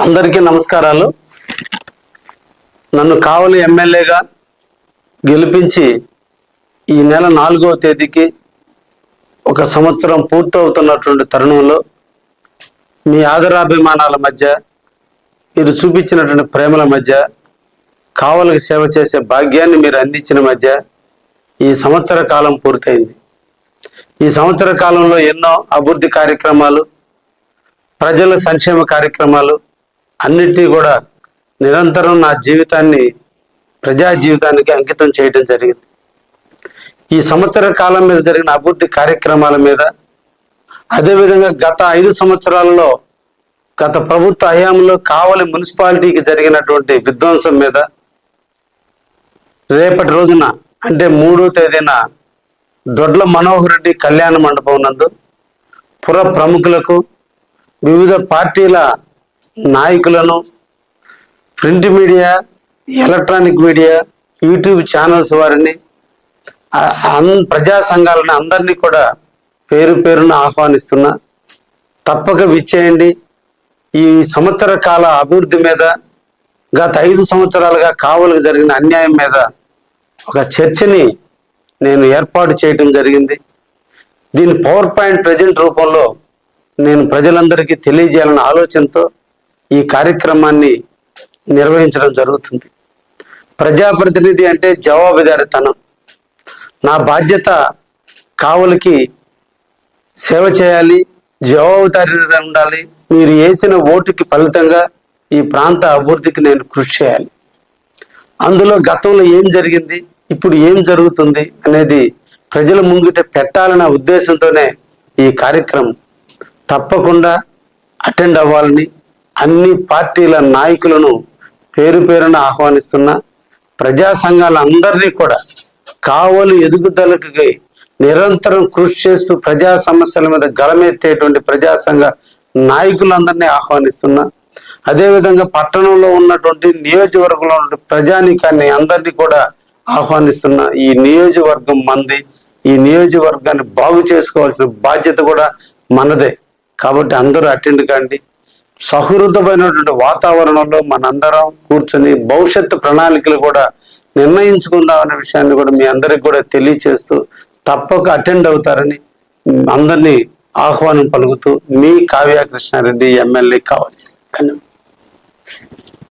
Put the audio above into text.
అందరికీ నమస్కారాలు. నన్ను కావలి ఎమ్మెల్యేగా గెలిపించి ఈ నెల 4వ తేదీకి ఒక సంవత్సరం పూర్తవుతున్నటువంటి తరుణంలో మీ ఆదరాభిమానాల మధ్య, మీరు చూపించినటువంటి ప్రేమల మధ్య, కావలికి సేవ చేసే భాగ్యాన్ని మీరు అందించిన మధ్య ఈ సంవత్సర కాలం పూర్తయింది. ఈ సంవత్సర కాలంలో ఎన్నో అభివృద్ధి కార్యక్రమాలు, ప్రజల సంక్షేమ కార్యక్రమాలు అన్నిటినీ కూడా నిరంతరం నా జీవితాన్ని, ప్రజా జీవితానికి అంకితం చేయడం జరిగింది. ఈ సంవత్సర కాలం మీద జరిగిన అభివృద్ధి కార్యక్రమాల మీద, అదేవిధంగా గత 5 సంవత్సరాలలో గత ప్రభుత్వ హయాంలో కావలి మున్సిపాలిటీకి జరిగినటువంటి విధ్వంసం మీద, రేపటి రోజున అంటే 3వ తేదీన దొడ్ల మనోహర్ రెడ్డి కళ్యాణ మండపం నందు పుర ప్రముఖులకు, వివిధ పార్టీల నాయకులను, print media, electronic media, YouTube channels వారిని, ప్రజా సంఘాలని అందరినీ కూడా పేరు పేరున ఆహ్వానిస్తున్నా. తప్పక విచ్చేయండి. ఈ సంవత్సర కాల అభివృద్ధి మీద, గత 5 సంవత్సరాలుగా కావలికి జరిగిన అన్యాయం మీద ఒక చర్చని నేను ఏర్పాటు చేయడం జరిగింది. దీని పవర్ పాయింట్ ప్రజెంట్ రూపంలో నేను ప్రజలందరికీ తెలియజేయాలన్న ఆలోచనతో ఈ కార్యక్రమాన్ని నిర్వహించడం జరుగుతుంది. ప్రజాప్రతినిధి అంటే జవాబుదారీతనం. నా బాధ్యత కావలికి సేవ చేయాలి, జవాబుదారీగా ఉండాలి. మీరు వేసిన ఓటుకి ఫలితంగా ఈ ప్రాంత అభివృద్ధికి నేను కృషి చేయాలి. అందులో గతంలో ఏం జరిగింది, ఇప్పుడు ఏం జరుగుతుంది అనేది ప్రజల ముంగిట పెట్టాలన్న ఉద్దేశంతోనే ఈ కార్యక్రమం. తప్పకుండా అటెండ్ అవ్వాలని అన్ని పార్టీల నాయకులను పేరు పేరున ఆహ్వానిస్తున్నా. ప్రజా సంఘాలందరినీ కూడా కావలి ఎదుగుదలకి నిరంతరం కృషి చేస్తూ ప్రజా సమస్యల మీద గళమెత్తేటువంటి ప్రజా సంఘ నాయకులందరినీ ఆహ్వానిస్తున్నా. అదేవిధంగా పట్టణంలో ఉన్నటువంటి నియోజకవర్గంలో ఉన్న ప్రజానీకాన్ని అందరినీ కూడా ఆహ్వానిస్తున్నా. ఈ నియోజకవర్గం మంది, ఈ నియోజకవర్గాన్ని బాగు చేసుకోవాల్సిన బాధ్యత కూడా మనదే. కాబట్టి అందరూ అటెండ్ కాండి. సహృదమైనటువంటి వాతావరణంలో మనందరం కూర్చొని భవిష్యత్తు ప్రణాళికలు కూడా నిర్ణయించుకుందాం అనే విషయాన్ని కూడా మీ అందరికి కూడా తెలియచేస్తూ తప్పక అటెండ్ అవుతారని అందరినీ ఆహ్వానం పలుకుతూ మీ కావ్య కృష్ణారెడ్డి, ఎమ్మెల్యే కావాలి. ధన్యవాదాలు.